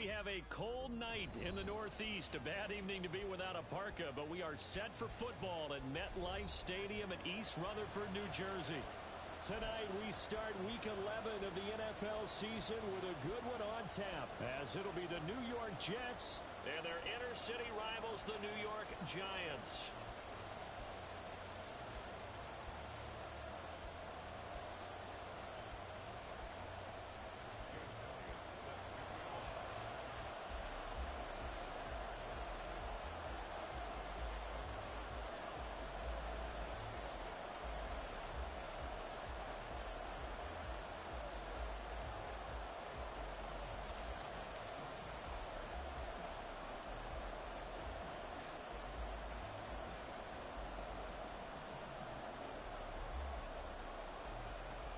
We have a cold night in the Northeast. A bad evening to be without a parka, but we are set for football at MetLife Stadium in East Rutherford, New Jersey. Tonight we start Week 11 of the NFL season with a good one on tap, as it'll be the New York Jets and their inner-city rivals, the New York Giants.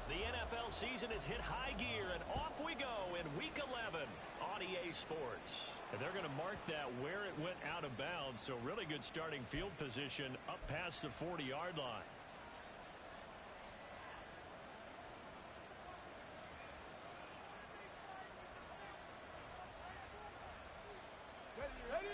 The NFL season has hit high gear, and off we go in Week 11 on EA Sports. And they're going to mark that where it went out of bounds, so really good starting field position up past the 40-yard line. Ready!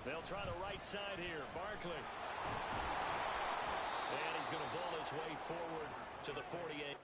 They'll try the right side here. Barkley. And he's going to bowl his way forward to the 48.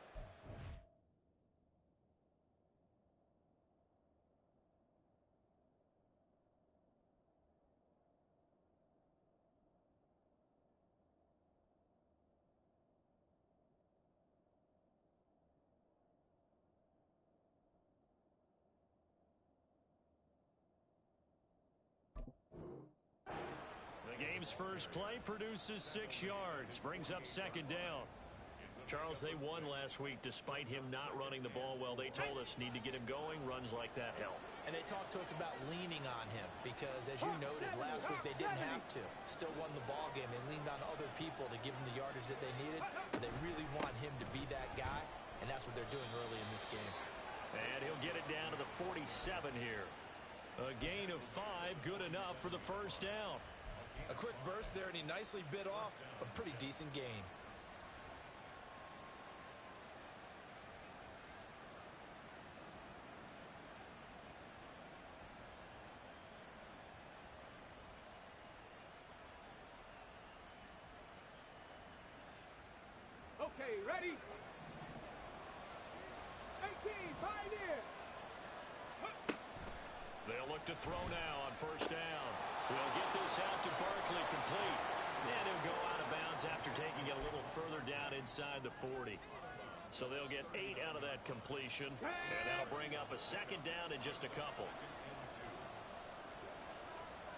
The game's first play produces 6 yards, brings up second down. Charles, they won last week despite him not running the ball well. They told us need to get him going. Runs like that help. And they talked to us about leaning on him because, as you noted, last week they didn't have to. Still won the ball game. They leaned on other people to give them the yardage that they needed, but they really want him to be that guy, and that's what they're doing early in this game. And he'll get it down to the 47 here. A gain of 5, good enough for the first down. A quick burst there, and he nicely bit off a pretty decent gain. Okay, ready? 18, Pioneer! They'll look to throw now on first down. We'll get this out to Barkley, complete. And he'll go out of bounds after taking it a little further down inside the 40. So they'll get 8 out of that completion. And that'll bring up a second down in just a couple.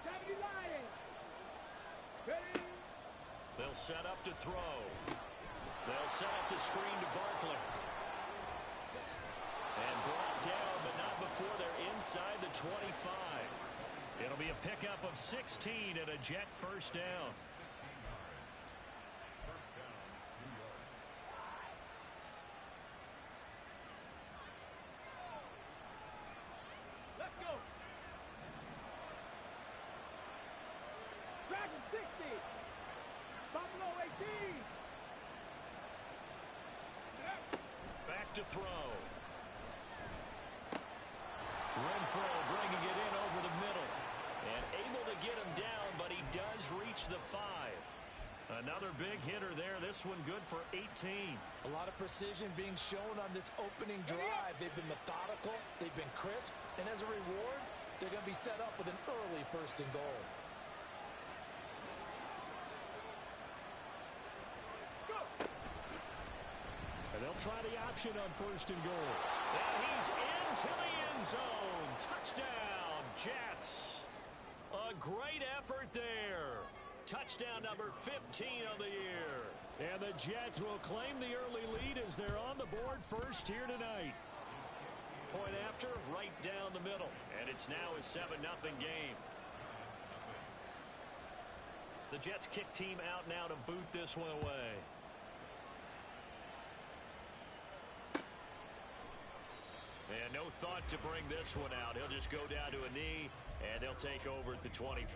70 Lions! Ready? They'll set up to throw. They'll set up the screen to Barkley. And brought down, but not before they're inside the 25. It'll be a pickup of 16 and a Jet first down. Let's go! Dragon 60! Buffalo 18! Back to throw. Renfro bringing it in over the middle. And able to get him down, but he does reach the 5. Another big hitter there. This one good for 18. A lot of precision being shown on this opening drive. They've been methodical. They've been crisp. And as a reward, they're going to be set up with an early first and goal. Let's go! And they'll try the option on first and goal. And he's into the end zone. Touchdown, Jets. A great effort there. Touchdown number 15 of the year. And the Jets will claim the early lead as they're on the board first here tonight. Point after, right down the middle. And it's now a 7-0 game. The Jets kick team out now to boot this one away. And no thought to bring this one out. He'll just go down to a knee, and they'll take over at the 25.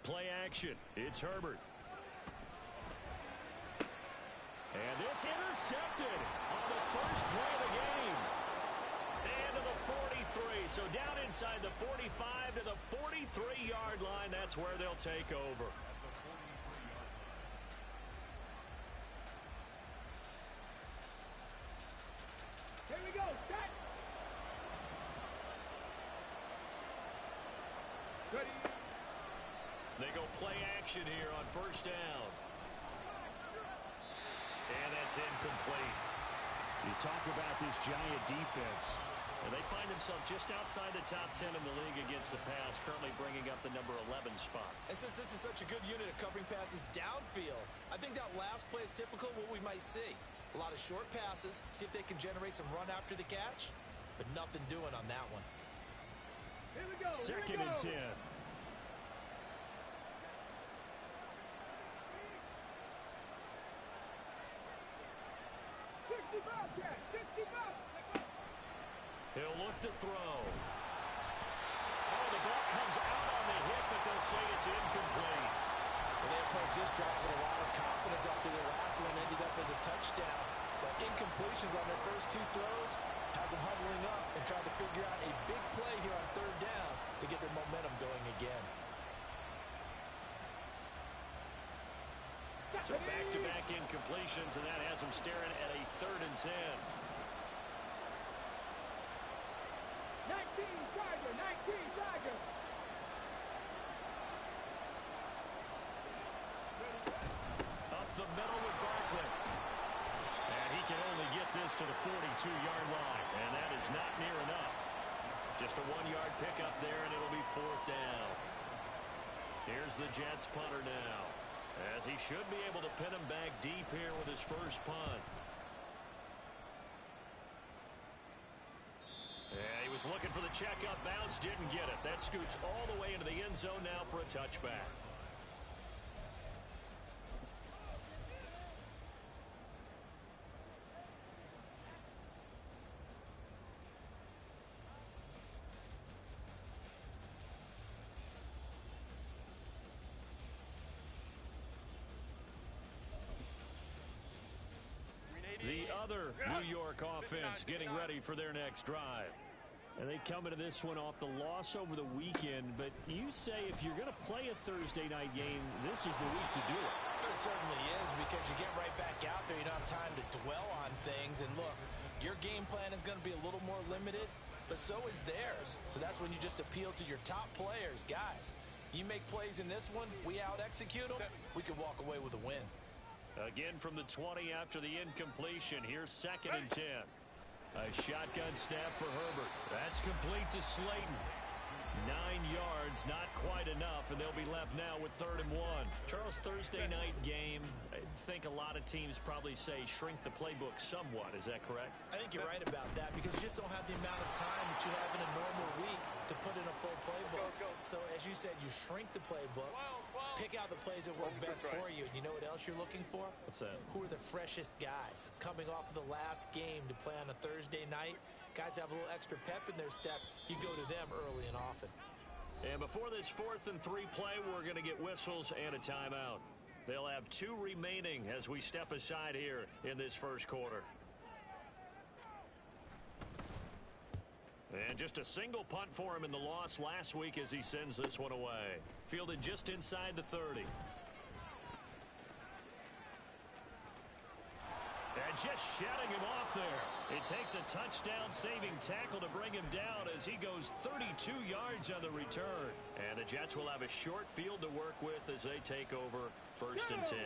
Play action. It's Herbert. And this intercepted on the first play of the game. And to the 43. So down inside the 45 to the 43-yard line. That's where they'll take over. Here we go. Set. Ready. They go play action here on first down. And that's incomplete. You talk about this Giant defense. And they find themselves just outside the top 10 in the league against the pass, currently bringing up the number 11 spot. And since this is such a good unit of covering passes downfield, I think that last play is typical of what we might see. A lot of short passes, see if they can generate some run after the catch, but nothing doing on that one. Here we go. Second and 10. 65. He'll look to throw. Oh, the ball comes out on the hit, but they'll say it's incomplete. Well, they approached this drive with a lot of confidence after their last one ended up as a touchdown. But incompletions on their first two throws has them huddling up and trying to figure out a big play here on third down to get their momentum going again. So back-to-back incompletions, and that has them staring at a 3rd and 10. 19 Tiger. Up the middle with Barkley. And he can only get this to the 42-yard line, and that is not near enough. Just a 1-yard pickup there, and it'll be 4th down. Here's the Jets punter now, as he should be able to pin him back deep here with his first punt. Yeah, he was looking for the checkup bounce, didn't get it. That scoots all the way into the end zone now for a touchback. The other New York offense getting ready for their next drive. And they come into this one off the loss over the weekend. But you say if you're going to play a Thursday night game, this is the week to do it. It certainly is, because you get right back out there. You don't have time to dwell on things. And look, your game plan is going to be a little more limited, but so is theirs. So that's when you just appeal to your top players. Guys, you make plays in this one, we out-execute them, we can walk away with a win. Again from the 20 after the incompletion. Here's 2nd and 10. A shotgun snap for Herbert. That's complete to Slayton. 9 yards, not quite enough, and they'll be left now with 3rd and 1. Charles, Thursday night game, I think a lot of teams probably say shrink the playbook somewhat. Is that correct? I think you're right about that, because you just don't have the amount of time that you have in a normal week to put in a full playbook. So, as you said, you shrink the playbook, pick out the plays that work best for you. You know what else you're looking for? What's that? Who are the freshest guys coming off of the last game to play on a Thursday night? Guys have a little extra pep in their step. You go to them early and often. And before this 4th and 3 play, we're going to get whistles and a timeout. They'll have 2 remaining as we step aside here in this first quarter. And just a single punt for him in the loss last week as he sends this one away. Fielded just inside the 30. And just shutting him off there. It takes a touchdown-saving tackle to bring him down as he goes 32 yards on the return. And the Jets will have a short field to work with as they take over 1st and 10.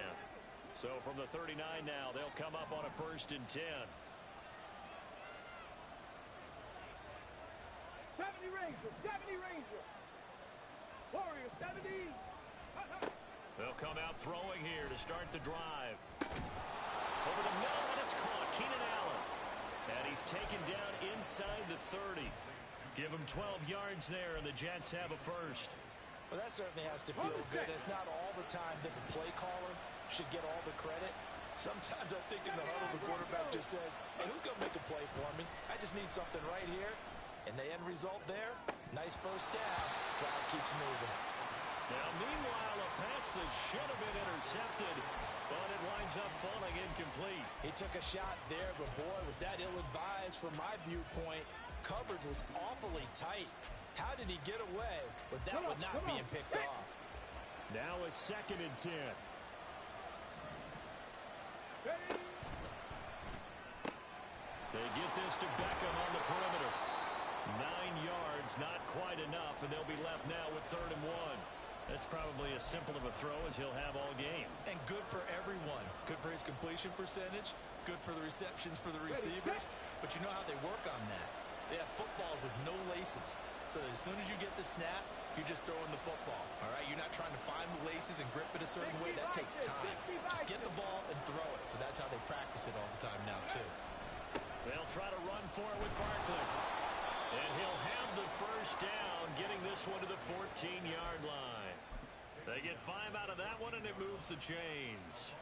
So from the 39 now, they'll come up on a 1st and 10. 70 Ranger. Warrior 70. They'll come out throwing here to start the drive. Over the middle, and it's caught. Keenan Allen. And he's taken down inside the 30. Give him 12 yards there, and the Jets have a first. Well, that certainly has to feel good. It's not all the time that the play caller should get all the credit. Sometimes I think in the huddle, the quarterback just says, hey, who's going to make a play for me? I just need something right here. And the end result there, nice first down. Drive keeps moving. Now, meanwhile, a pass that should have been intercepted, but it winds up falling incomplete. He took a shot there, but boy, was that ill-advised from my viewpoint. Coverage was awfully tight. How did he get away with that one not being picked off? Now a 2nd and 10. They get this to Beckham on the perimeter. 9 yards, not quite enough, and they'll be left now with 3rd and 1. That's probably as simple of a throw as he'll have all game. And good for everyone. Good for his completion percentage. Good for the receptions for the receivers. But you know how they work on that. They have footballs with no laces. So as soon as you get the snap, you're just throwing the football. All right, you're not trying to find the laces and grip it a certain way. That takes time. Just get the ball and throw it. So that's how they practice it all the time now, too. They'll try to run for it with Barkley. And he'll have the first down, getting this one to the 14-yard line. They get 5 out of that one, and it moves the chains.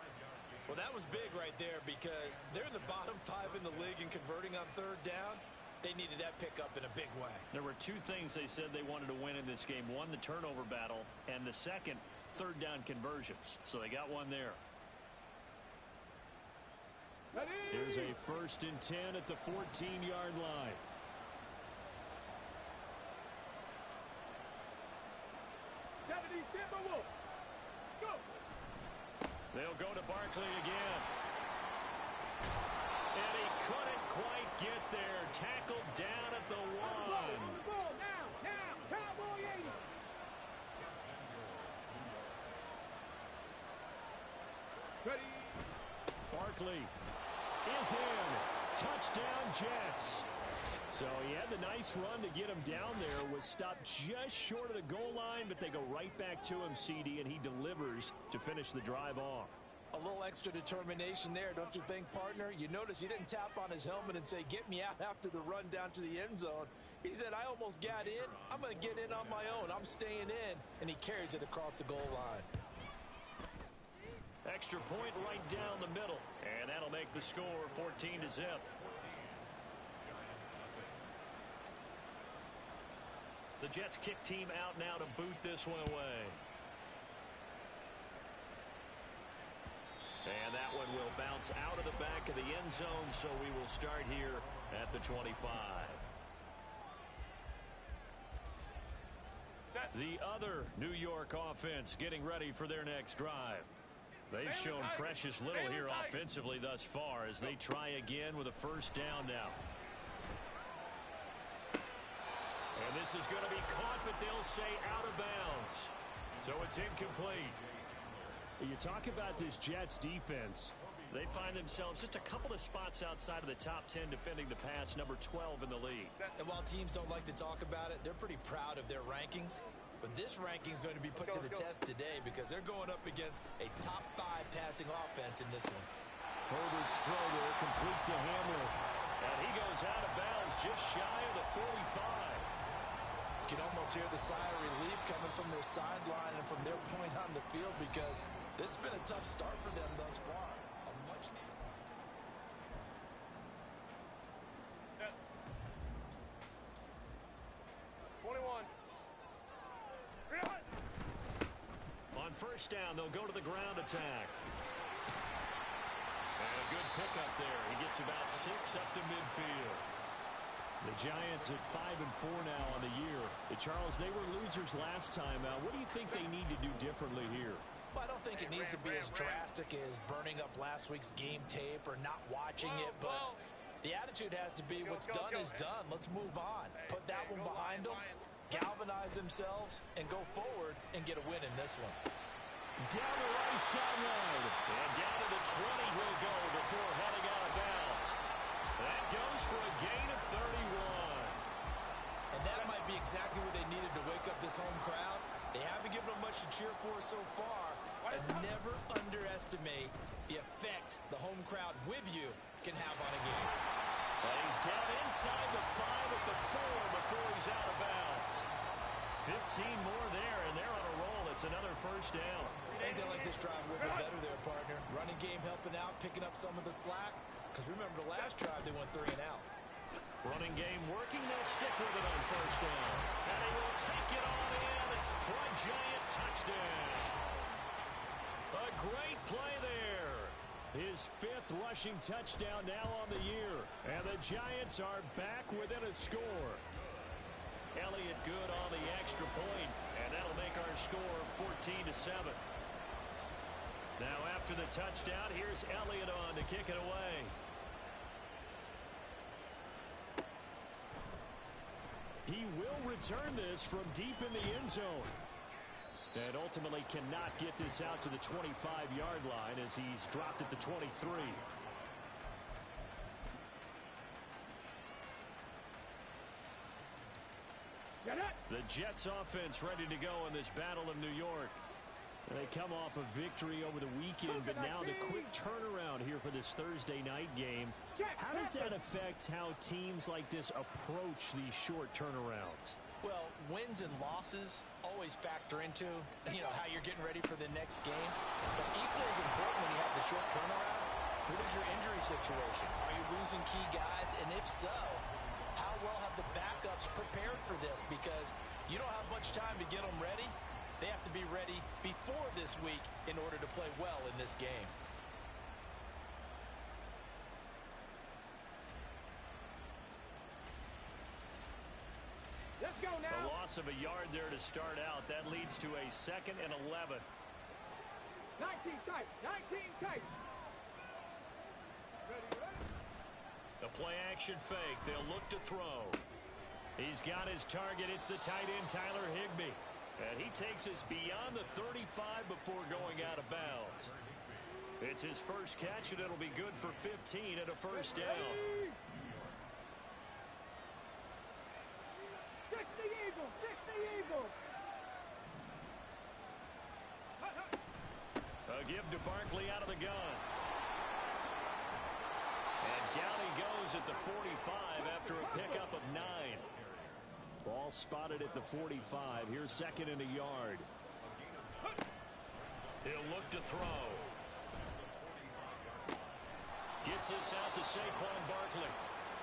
Well, that was big right there because they're in the bottom 5 in the league and converting on 3rd down. They needed that pickup in a big way. There were 2 things they said they wanted to win in this game. One, the turnover battle, and the second, 3rd down conversions. So they got one there. Here's a 1st and 10 at the 14-yard line. They'll go to Barkley again. And he couldn't quite get there. Tackled down at the 1. Now, Cowboy 80. Ready. Barkley is in. Touchdown, Jets. So he had the nice run to get him down there. Was stopped just short of the goal line, but they go right back to him, CD, and he delivers to finish the drive off. A little extra determination there, don't you think, partner? You notice he didn't tap on his helmet and say, get me out after the run down to the end zone. He said, I almost got in. I'm going to get in on my own. I'm staying in. And he carries it across the goal line. Extra point right down the middle. And that'll make the score 14-0. The Jets kick team out now to boot this one away. And that one will bounce out of the back of the end zone, so we will start here at the 25. The other New York offense getting ready for their next drive. They've shown precious little here offensively thus far as they try again with a 1st down now. And this is going to be caught, but they'll say out of bounds. So it's incomplete. You talk about this Jets defense. They find themselves just a couple of spots outside of the top 10 defending the pass, number 12 in the league. And while teams don't like to talk about it, they're pretty proud of their rankings. But this ranking is going to be put to the test today because they're going up against a top 5 passing offense in this one. Herbert's throw there, complete to Hamler. And he goes out of bounds just shy of the 45. You can almost hear the sigh of relief coming from their sideline and from their point on the field because this has been a tough start for them thus far. A much needed. 21. On 1st down, they'll go to the ground attack. And a good pickup there. He gets about 6 up to midfield. The Giants at 5-4 now on the year. Charles, they were losers last time out. What do you think they need to do differently here? Well, I don't think it needs to be as drastic as burning up last week's game tape or not watching it, but the attitude has to be what's done is done. Let's move on. Put that one behind them, galvanize themselves, and go forward and get a win in this one. Down the right sideline. And down to the 20 he'll go before heading out of bounds. That goes for a gain of 31. And that might be exactly what they needed to wake up this home crowd. They haven't given them much to cheer for so far. And never underestimate the effect the home crowd with you can have on a game. Well, he's down inside the 5 at the 4 before he's out of bounds. 15 more there, and they're on a roll. It's another 1st down. I think they like this drive a little bit better there, partner. Running game helping out, picking up some of the slack. Because remember, the last drive they went 3 and out. Running game working. They'll stick with it on first down. And he will take it on in for a Giant touchdown. A great play there. His 5th rushing touchdown now on the year. And the Giants are back within a score. Elliott good on the extra point, and that'll make our score 14-7. Now after the touchdown, here's Elliott on to kick it away. He will return this from deep in the end zone. And ultimately cannot get this out to the 25-yard line as he's dropped at the 23. The Jets offense ready to go in this battle of New York. They come off a victory over the weekend, but now the quick turnaround here for this Thursday night game. How does that affect how teams like this approach these short turnarounds? Well, wins and losses always factor into, how you're getting ready for the next game. But equally as important when you have the short turnaround, what is your injury situation? Are you losing key guys? And if so, how well have the backups prepared for this? Because you don't have much time to get them ready. They have to be ready before this week in order to play well in this game. Let's go now. A loss of a yard there to start out. That leads to a 2nd and 11. 19 tight. 19 tight. The play action fake. They'll look to throw. He's got his target. It's the tight end, Tyler Higbee. And he takes us beyond the 35 before going out of bounds. It's his first catch, and it'll be good for 15 at a first down. Fix the Eagle. Fix the Eagle. A give to Barkley out of the gun. And down he goes at the 45 after a pickup of 9. Ball spotted at the 45. Here's 2nd and a yard. He'll look to throw. Gets this out to Saquon Barkley.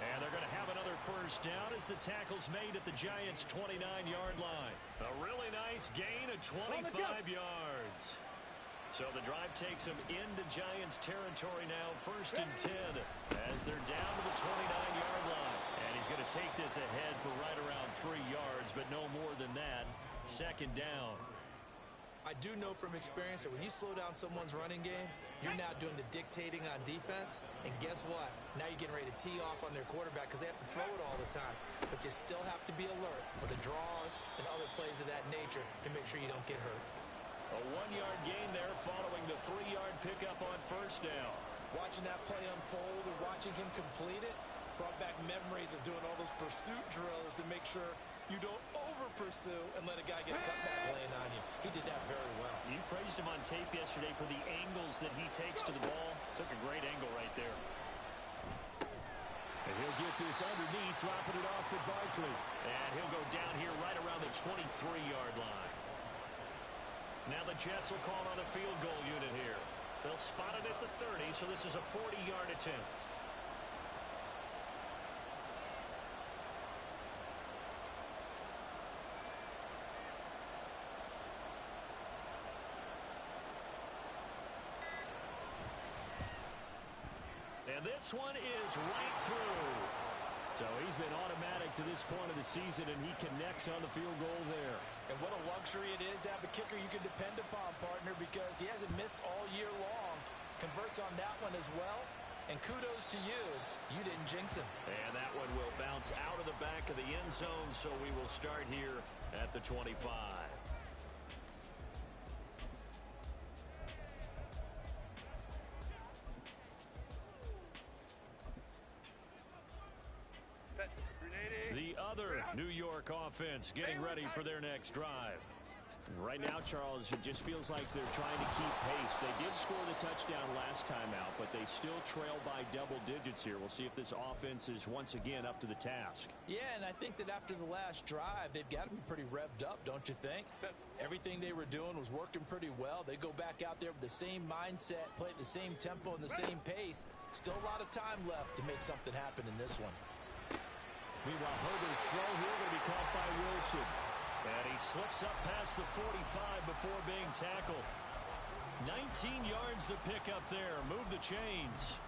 And they're going to have another first down as the tackle's made at the Giants' 29-yard line. A really nice gain of 25 yards. So the drive takes them into Giants territory now, 1st and 10, as they're down to the 29-yard line. And he's going to take this ahead for right around 3 yards, but no more than that. 2nd down. I do know from experience that when you slow down someone's running game, you're now doing the dictating on defense. And guess what? Now you're getting ready to tee off on their quarterback because they have to throw it all the time. But you still have to be alert for the draws and other plays of that nature to make sure you don't get hurt. A 1-yard gain there following the 3-yard pickup on first down. Watching that play unfold and watching him complete it brought back memories of doing all those pursuit drills to make sure you don't over-pursue and let a guy get a cutback laying on you. He did that very well. You praised him on tape yesterday for the angles that he takes to the ball. Took a great angle right there. And he'll get this underneath, dropping it off for Barkley. And he'll go down here right around the 23-yard line. Now the Jets will call on a field goal unit here. They'll spot it at the 30, so this is a 40-yard attempt. And this one is right through. So he's been automatic to this point of the season, and he connects on the field goal there. And what a luxury it is to have a kicker you can depend upon, partner, because he hasn't missed all year long. Converts on that one as well. And kudos to you. You didn't jinx him. And that one will bounce out of the back of the end zone, so we will start here at the 25. The other New York offense getting ready for their next drive. Right now, Charles, it just feels like they're trying to keep pace. They did score the touchdown last time out, but they still trail by double digits here. We'll see if this offense is once again up to the task. Yeah, and I think that after the last drive, they've got to be pretty revved up, don't you think? Everything they were doing was working pretty well. They go back out there with the same mindset, play at the same tempo and the same pace. Still a lot of time left to make something happen in this one. Meanwhile, Herbert's throw here going to be caught by Wilson. And he slips up past the 45 before being tackled. 19 yards to pick up there. Move the chains.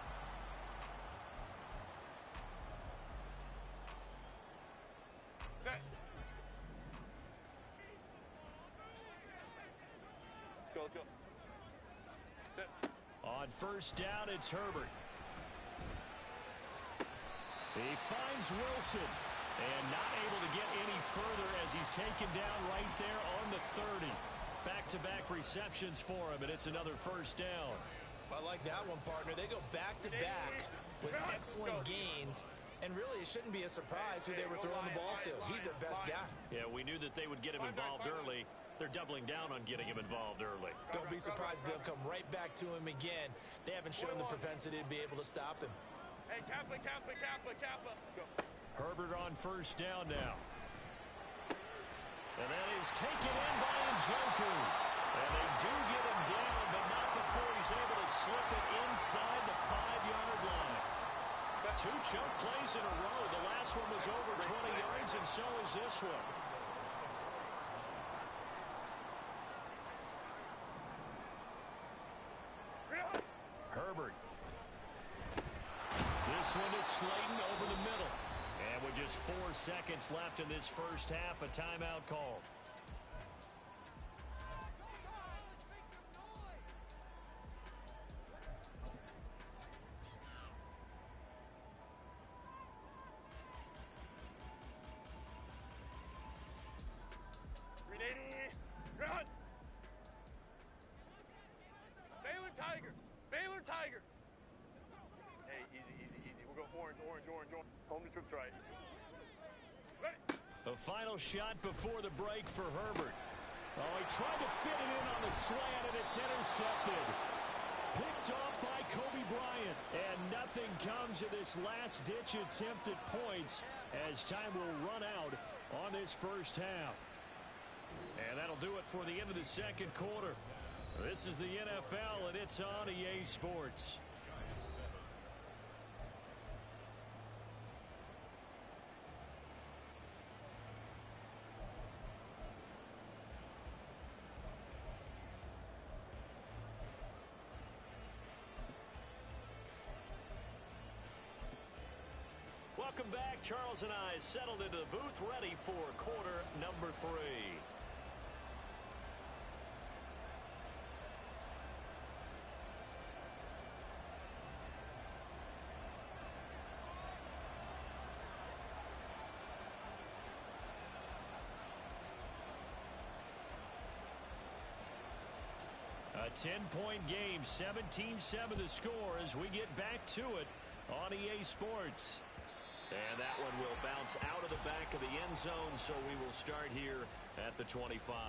Let's go. On first down, it's Herbert. He finds Wilson. And not able to get any further as he's taken down right there on the 30. Back-to-back receptions for him, and it's another first down. I like that one, partner. They go back-to-back with excellent gains. And really, it shouldn't be a surprise who they were throwing the ball to. He's their best guy. Yeah, we knew that they would get him involved early. They're doubling down on getting him involved early. Don't be surprised they'll come right back to him again. They haven't shown the propensity to be able to stop him. Hey, Kappa. Go. Herbert on first down now. And that is taken in by Njoku. And they do get him down, but not before he's able to slip it inside the 5-yard line. 2 choke plays in a row. The last one was over 20 yards, and so is this one. Herbert. This one is Slayton over the middle. And with just 4 seconds left in this first half, a timeout call. Run! Baylor Tiger! Hey, easy. We'll go orange. Home to troops right. Ready. A final shot before the break for Herbert. Oh, he tried to fit it in on the slant, and it's intercepted. Picked off by Kobe Bryant. And nothing comes of this last-ditch attempt at points as time will run out on this first half. And that'll do it for the end of the second quarter. This is the NFL, and it's on EA Sports. Welcome back. Charles and I settled into the booth, ready for quarter number 3. A 10-point game, 17-7 the score as we get back to it on EA Sports. And that one will bounce out of the back of the end zone, so we will start here at the 25.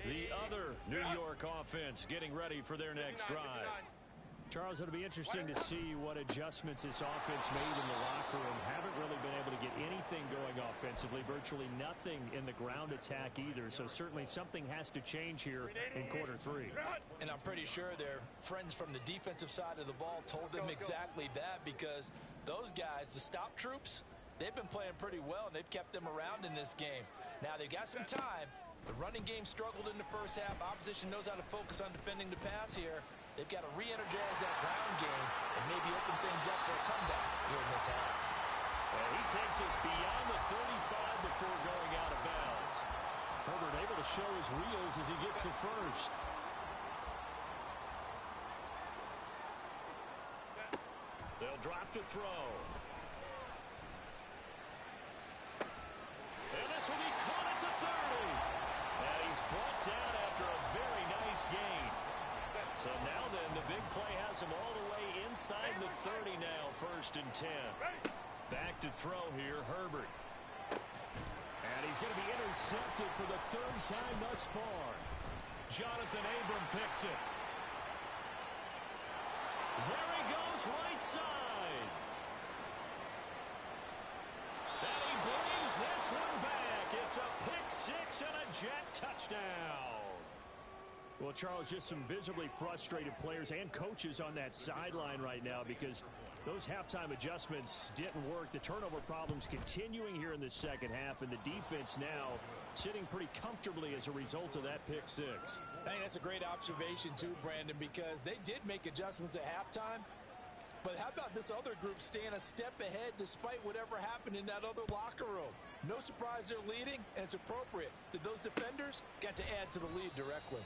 The other New York offense getting ready for their next drive. Charles, it'll be interesting to see what adjustments this offense made in the locker room. Haven't really been able to get anything going offensively. Virtually nothing in the ground attack either. So certainly something has to change here in quarter 3. And I'm pretty sure their friends from the defensive side of the ball told them exactly that, because those guys, the stop troops, they've been playing pretty well, and they've kept them around in this game. Now they've got some time. The running game struggled in the first half. Opposition knows how to focus on defending the pass here. They've got to re-energize that ground game and maybe open things up for a comeback here in this half. And he takes us beyond the 35 before going out of bounds. Herbert able to show his wheels as he gets the first. They'll drop to throw. And this will be caught at the 30. And he's brought down after a very nice gain. So now then, the big play has him all the way inside the 30 now, 1st and 10. Back to throw here, Herbert. And he's going to be intercepted for the 3rd time thus far. Jonathan Abram picks it. There he goes, right side. Jet touchdown. Well, Charles, just some visibly frustrated players and coaches on that sideline right now because those halftime adjustments didn't work. The turnover problems continuing here in the second half, and the defense now sitting pretty comfortably as a result of that pick six. I think that's a great observation too, Brandon, because they did make adjustments at halftime. But how about this other group staying a step ahead despite whatever happened in that other locker room? No surprise they're leading, and it's appropriate that those defenders got to add to the lead directly.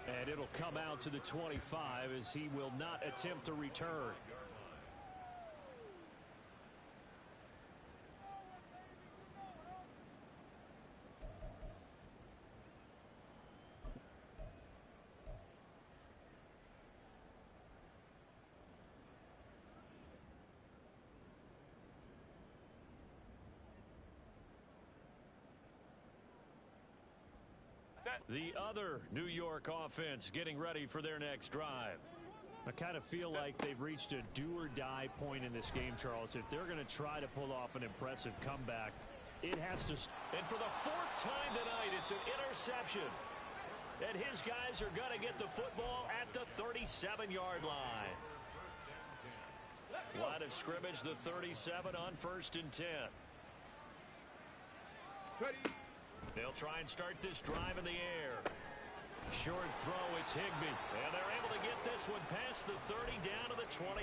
And it'll come out to the 25 as he will not attempt to return. The other New York offense getting ready for their next drive. I kind of feel like they've reached a do-or-die point in this game, Charles. If they're going to try to pull off an impressive comeback, it has to... And for the fourth time tonight, it's an interception. And his guys are going to get the football at the 37-yard line. Line of scrimmage, the 37 on 1st and 10. Ready. They'll try and start this drive in the air. Short throw, it's Higbee. And they're able to get this one past the 30 down to the 25.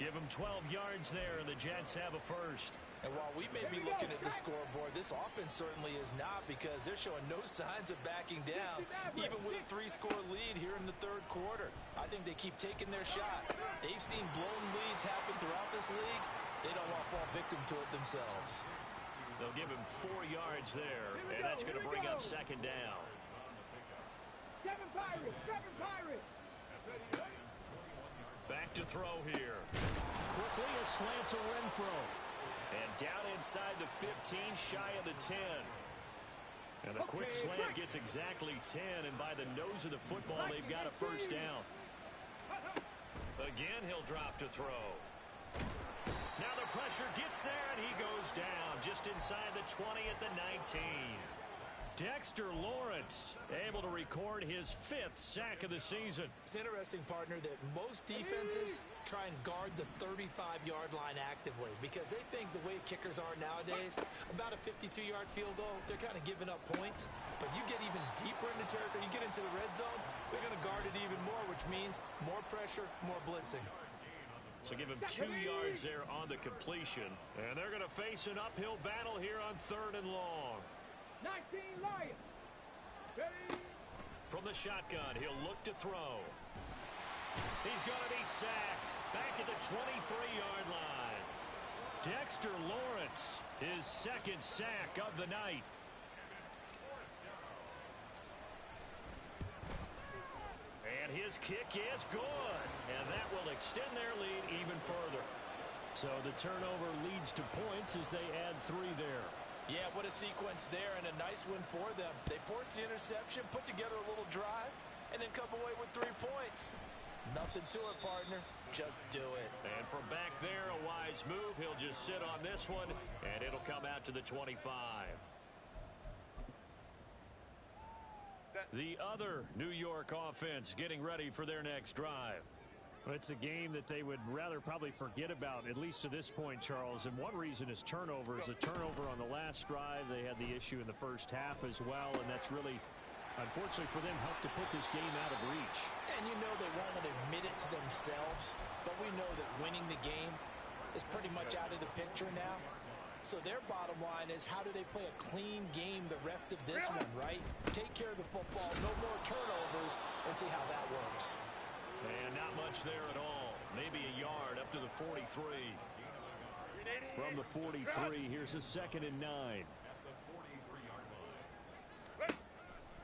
Give them 12 yards there, and the Jets have a first. And while we may be looking at the scoreboard, this offense certainly is not, because they're showing no signs of backing down, even with a 3-score lead here in the third quarter. I think they keep taking their shots. They've seen blown leads happen throughout this league. They don't want to fall victim to it themselves. They'll give him 4 yards there, and that's going to bring up second down. 7 Pirates, 7 Pirates. Back to throw here. Quickly a slant to Renfro. And down inside the 15, shy of the 10. And a quick slant gets exactly 10, and by the nose of the football, they've got a first down. Again, he'll drop to throw. Now the pressure gets there, and he goes down just inside the 20 at the 19. Dexter Lawrence able to record his 5th sack of the season. It's interesting, partner, that most defenses try and guard the 35-yard line actively because they think the way kickers are nowadays, about a 52-yard field goal, they're kind of giving up points. But you get even deeper into territory, you get into the red zone, they're going to guard it even more, which means more pressure, more blitzing. So give him 2 yards there on the completion. And they're going to face an uphill battle here on 3rd and long. 19 Lions. Ready. From the shotgun, he'll look to throw. He's going to be sacked back at the 23-yard line. Dexter Lawrence, his 2nd sack of the night. And his kick is good. And that will extend their lead even further. So the turnover leads to points as they add 3 there. Yeah, what a sequence there, and a nice win for them. They forced the interception, put together a little drive, and then come away with 3 points. Nothing to it, partner. Just do it. And from back there, a wise move. He'll just sit on this one, and it'll come out to the 25. The other New York offense getting ready for their next drive. Well, it's a game that they would rather probably forget about, at least to this point, Charles. And one reason is turnovers. A turnover on the last drive. They had the issue in the first half as well, and that's really, unfortunately for them, helped to put this game out of reach. And you know they won't admit it to themselves, but we know that winning the game is pretty much out of the picture now. So their bottom line is, how do they play a clean game the rest of this one, right? Take care of the football, no more turnovers, and see how that works. And not much there at all. Maybe a yard up to the 43. From the 43, here's a 2nd and 9.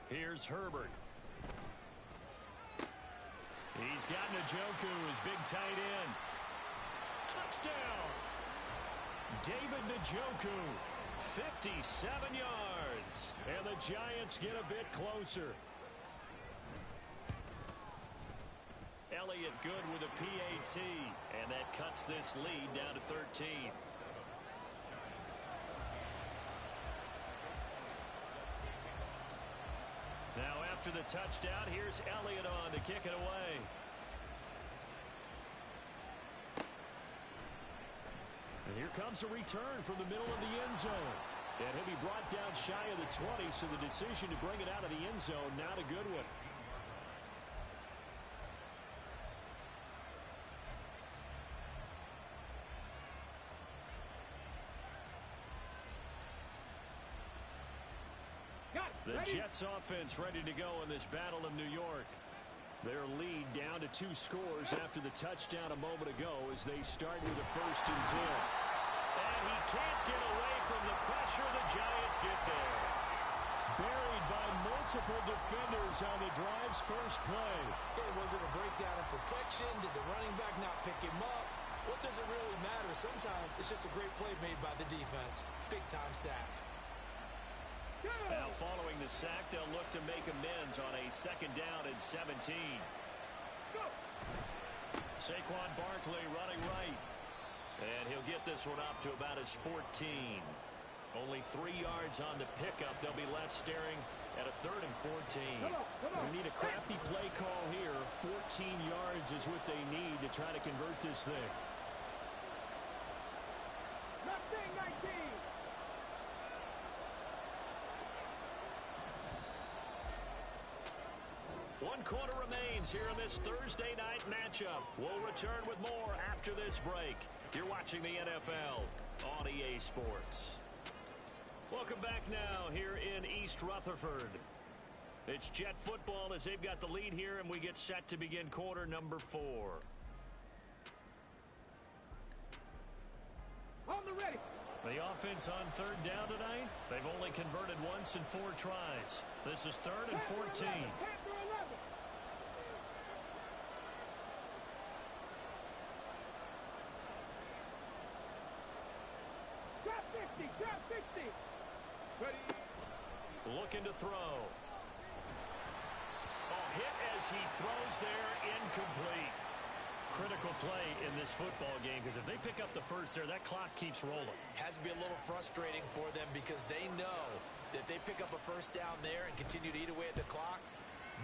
Here's Herbert. He's got Njoku, his big tight end. Touchdown! David Njoku, 57 yards. And the Giants get a bit closer. Elliott good with a PAT, and that cuts this lead down to 13. touchdown. Here's Elliott on to kick it away. And here comes a return from the middle of the end zone. And he'll be brought down shy of the 20, so the decision to bring it out of the end zone, not a good one. The Jets offense ready to go in this battle of New York. Their lead down to 2 scores after the touchdown a moment ago as they start with a 1st and 10. And he can't get away from the pressure. The Giants get there. Buried by multiple defenders on the drive's first play. Okay, was it a breakdown in protection? Did the running back not pick him up? What does it really matter? Sometimes it's just a great play made by the defense. Big-time sack. Now following the sack, they'll look to make amends on a 2nd down and 17. Saquon Barkley running right. And he'll get this one up to about his 14. Only 3 yards on the pickup. They'll be left staring at a 3rd and 14. We need a crafty play call here. 14 yards is what they need to try to convert this thing. 19. 1 quarter remains here in this Thursday night matchup. We'll return with more after this break. You're watching the NFL on EA Sports. Welcome back now here in East Rutherford. It's Jet football as they've got the lead here, and we get set to begin quarter number 4. On the ready. The offense on 3rd down tonight, they've only converted once in 4 tries. This is 3rd and 14. Drop 60. Ready. Looking to throw. Hit as he throws there, incomplete. Critical play in this football game because if they pick up the first there, that clock keeps rolling. Has to be a little frustrating for them because they know that if they pick up a 1st down there and continue to eat away at the clock,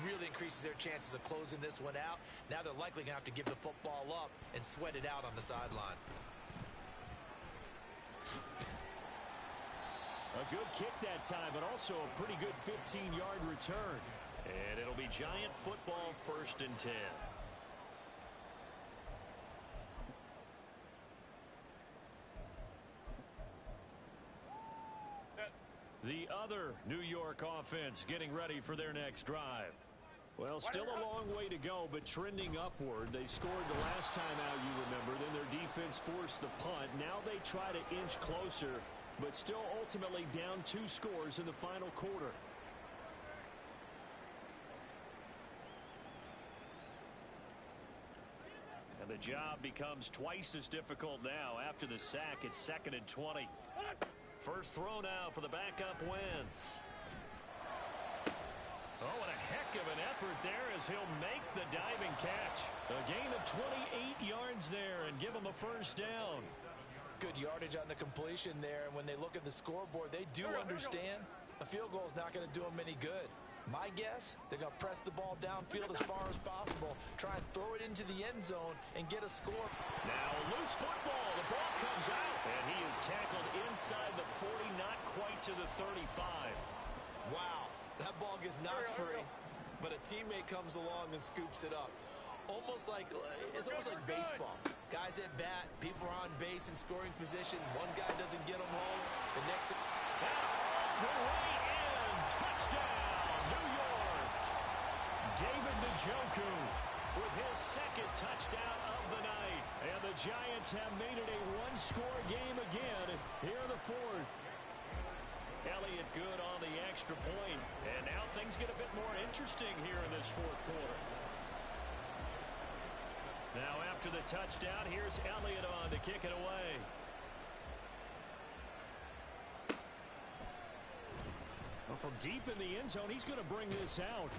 really increases their chances of closing this one out. Now they're likely going to have to give the football up and sweat it out on the sideline. A good kick that time, but also a pretty good 15-yard return. And it'll be Giant football 1st and 10. The other New York offense getting ready for their next drive. Well, still a long way to go, but trending upward. They scored the last time out, you remember. Then their defense forced the punt. Now they try to inch closer, but still ultimately down 2 scores in the final quarter. And the job becomes twice as difficult now after the sack. It's 2nd and 20. First throw now for the backup Wentz. Oh, and a heck of an effort there as he'll make the diving catch. A gain of 28 yards there and give him a 1st down. Good yardage on the completion there. And when they look at the scoreboard, they do understand a field goal is not going to do them any good. My guess, they're going to press the ball downfield as far as possible, try and throw it into the end zone and get a score. Now loose football. The ball comes out. And he is tackled inside the 40, not quite to the 35. Wow, that ball gets knocked free, but a teammate comes along and scoops it up. It's almost like baseball. Guys at bat, people are on base in scoring position. One guy doesn't get them home. The next... The way in. Touchdown, New York. David Njoku with his 2nd touchdown of the night. And the Giants have made it a 1-score game again here in the 4th. Elliott good on the extra point. And now things get a bit more interesting here in this 4th quarter. Now after the touchdown, here's Elliott on to kick it away. Well, from deep in the end zone, he's going to bring this out.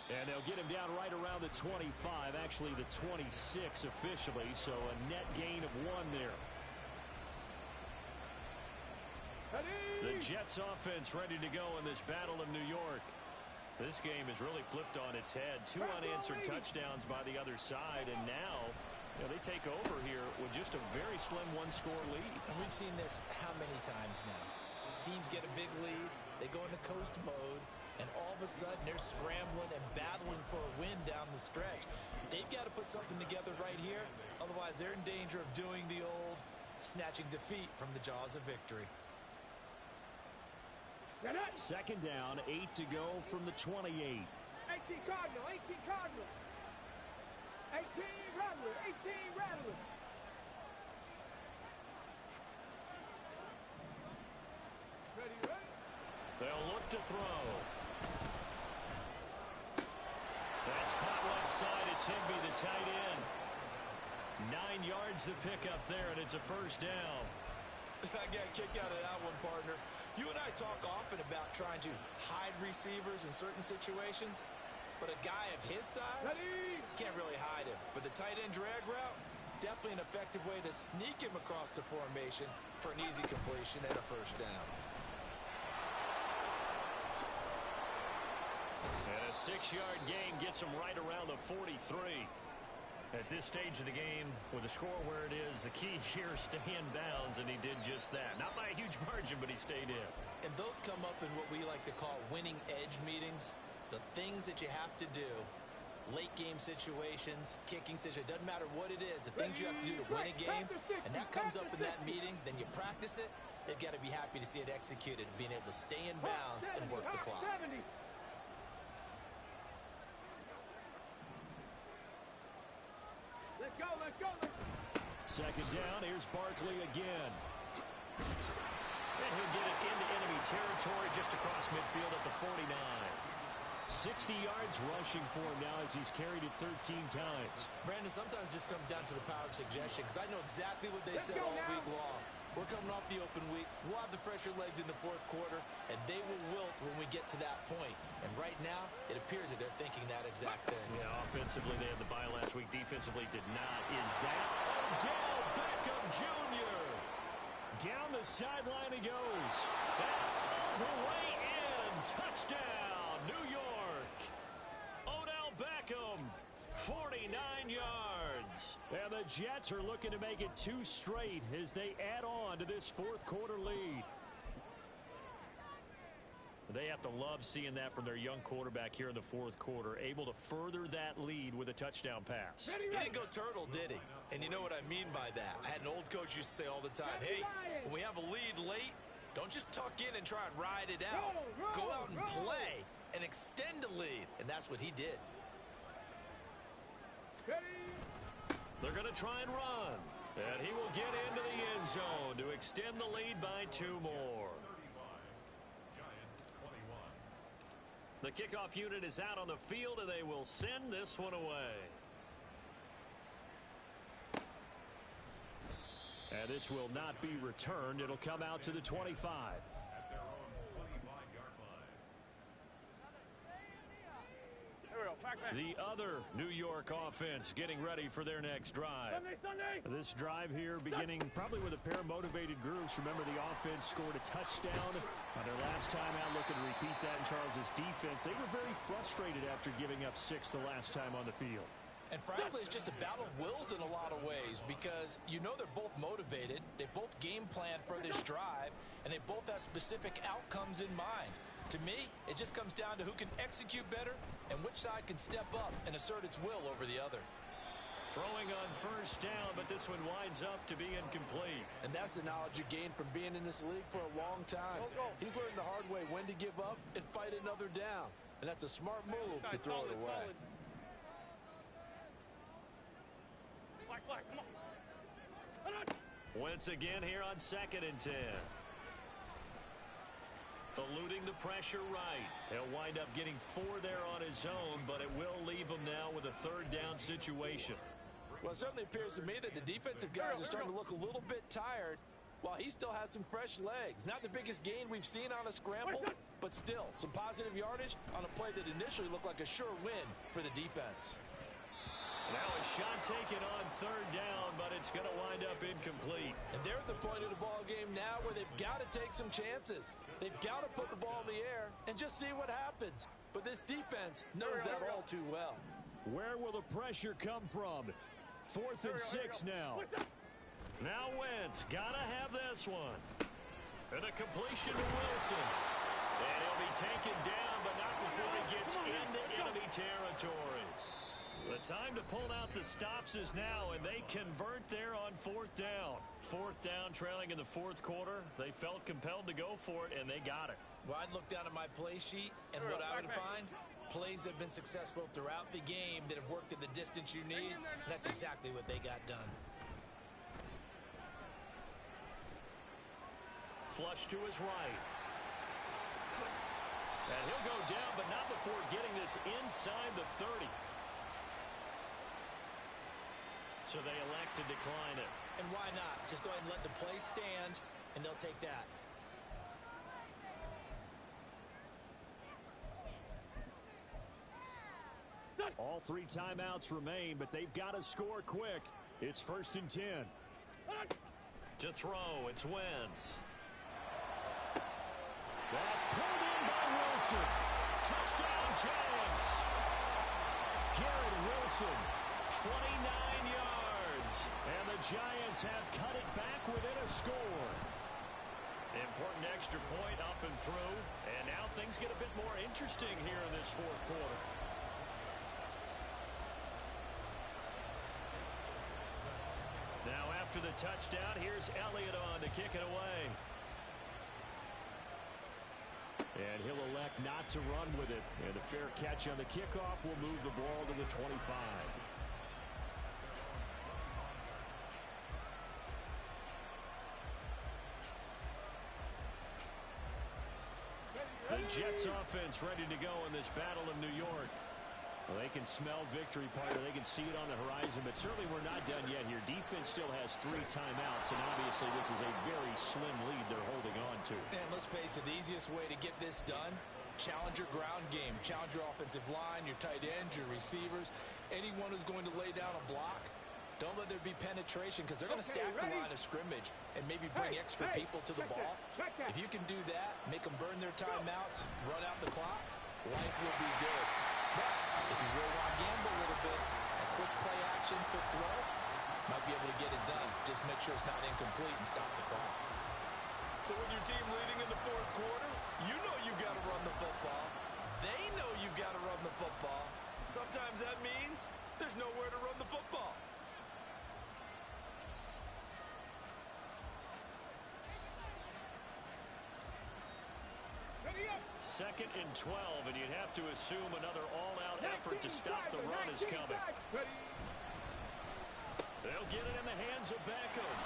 And they'll get him down right around the 25, actually the 26 officially, so a net gain of 1 there. The Jets offense ready to go in this battle of New York. This game is really flipped on its head. 2 unanswered touchdowns by the other side, and now they take over here with just a very slim one-score lead. And we've seen this how many times now? Teams get a big lead, they go into coast mode, and all of a sudden they're scrambling and battling for a win down the stretch. They've got to put something together right here, otherwise they're in danger of doing the old snatching defeat from the jaws of victory. Second down, 8 to go from the 28. 18 Cardinal, 18 Cardinal. 18 Rattler, 18 Rattler. Ready, ready. They'll look to throw. That's caught left side. It's Higbee, the tight end. 9 yards to pick up there, and it's a first down. I got a kick out of that one, partner. You and I talk often about trying to hide receivers in certain situations, but a guy of his size can't really hide him. But the tight end drag route, definitely an effective way to sneak him across the formation for an easy completion and a first down. And a 6-yard gain gets him right around the 43. At this stage of the game, with the score where it is, the key here is stay in bounds, and he did just that. Not by a huge margin, but he stayed in. And those come up in what we like to call winning edge meetings. The things that you have to do, late game situations, kicking situations, doesn't matter what it is, the things you have to do to win a game, and that comes up in that meeting, then you practice it, they've got to be happy to see it executed, being able to stay in bounds and work the clock. 70. Let's go, let's go. Second down, here's Barkley again. And he'll get it into enemy territory just across midfield at the 49. 60 yards rushing for him now as he's carried it 13 times. Brandon, sometimes it just comes down to the power of suggestion, because I know exactly what they said all week long. We're coming off the open week. We'll have the fresher legs in the fourth quarter, and they will wilt when we get to that point. And right now, it appears that they're thinking that exact thing. Yeah, offensively, they had the bye last week. Defensively, did not. Is that Odell Beckham Jr.? Down the sideline he goes. And all the way in. Touchdown, New York. Odell Beckham, 49 yards. And the Jets are looking to make it 2 straight as they add on to this fourth quarter lead. They have to love seeing that from their young quarterback here in the fourth quarter, able to further that lead with a touchdown pass. He didn't go turtle, did he? And you know what I mean by that. I had an old coach used to say all the time, hey, when we have a lead late, don't just tuck in and try and ride it out. Go out and play and extend the lead. And that's what he did. They're going to try and run. And he will get into the end zone to extend the lead by 2 more. The kickoff unit is out on the field, and they will send this one away. And this will not be returned. It'll come out to the 25. The other New York offense getting ready for their next drive. This drive here beginning probably with a pair of motivated groups. Remember, the offense scored a touchdown on their last time out. Looking to repeat that in Charles's defense. They were very frustrated after giving up 6 the last time on the field. And frankly, it's just a battle of wills in a lot of ways, because you know they're both motivated. They both game plan for this drive, and they both have specific outcomes in mind. To me, it just comes down to who can execute better and which side can step up and assert its will over the other. Throwing on first down, but this one winds up to be incomplete. And that's the knowledge you gain from being in this league for a long time. He's learned the hard way when to give up and fight another down. And that's a smart move to throw it away. Once again here on 2nd and 10. Eluding the pressure right. He'll wind up getting 4 there on his own, but it will leave him now with a 3rd down situation. Well, it certainly appears to me that the defensive guys are starting to look a little bit tired, while he still has some fresh legs. Not the biggest gain we've seen on a scramble, but still some positive yardage on a play that initially looked like a sure win for the defense. Now a shot taken on 3rd down, but it's going to wind up incomplete. And they're at the point of the ball game now where they've got to take some chances. They've got to put the ball in the air and just see what happens. But this defense knows that all too well. Where will the pressure come from? 4th and 6 now. Now Wentz, gotta have this one. And a completion to Wilson. And he'll be taken down, but not before he gets into enemy territory. The time to pull out the stops is now, and they convert there on 4th down. 4th down, trailing in the 4th quarter. They felt compelled to go for it, and they got it. Well, I'd look down at my play sheet, and what I would find, plays have been successful throughout the game that have worked at the distance you need, and that's exactly what they got done. Flush to his right. And he'll go down, but not before getting this inside the 30. So they elect to decline it. And why not? Just go ahead and let the play stand, and they'll take that. All 3 timeouts remain, but they've got to score quick. It's 1st and 10. To throw, it's Wentz. That's pulled in by Wilson. Touchdown, Giants. Garrett Wilson, 29 yards. And the Giants have cut it back within a score. Important extra point up and through. And now things get a bit more interesting here in this 4th quarter. Now after the touchdown, here's Elliott on to kick it away. And he'll elect not to run with it. And a fair catch on the kickoff will move the ball to the 25. The Jets offense ready to go in this battle of New York. Well, they can smell victory, partner. They can see it on the horizon, but certainly we're not done yet here. Defense still has 3 timeouts, and obviously this is a very slim lead they're holding on to. And let's face it, the easiest way to get this done, challenge your ground game. Challenge your offensive line, your tight ends, your receivers, anyone who's going to lay down a block. Don't let there be penetration because they're going to stack the line of scrimmage and maybe bring extra people to the ball. If you can do that, make them burn their timeouts, run out the clock, life will be good. But if you really want to gamble a little bit, a quick play action, quick throw, might be able to get it done. Just make sure it's not incomplete and stop the clock. So with your team leading in the 4th quarter, you know you've got to run the football. They know you've got to run the football. Sometimes that means there's nowhere to run the football. Second and 12, and you'd have to assume another all-out effort to stop the run is coming. They'll get it in the hands of Beckham.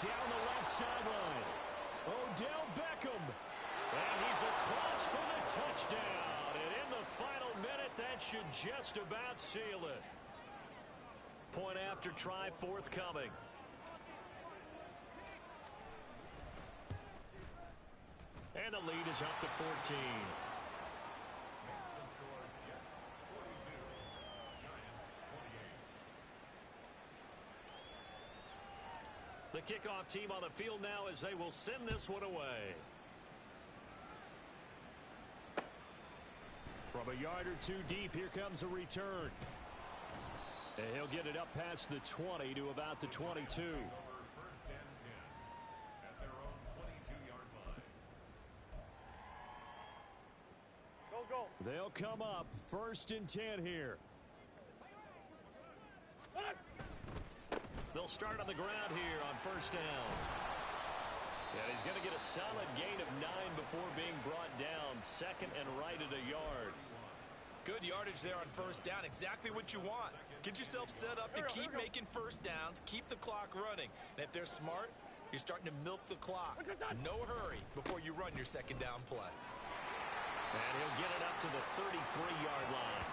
Down the left sideline. Odell Beckham. And he's across for the touchdown. And in the final minute, that should just about seal it. Point after try forthcoming. And the lead is up to 14. The kickoff team on the field now as they will send this one away. From a yard or 2 deep, here comes a return. And he'll get it up past the 20 to about the 22. They'll come up 1st and 10 here. They'll start on the ground here on 1st down. And he's going to get a solid gain of 9 before being brought down. 2nd and right at a yard. Good yardage there on 1st down. Exactly what you want. Get yourself set up to keep making 1st downs. Keep the clock running. And if they're smart, you're starting to milk the clock. No hurry before you run your 2nd down play. And he'll get it up to the 33-yard line.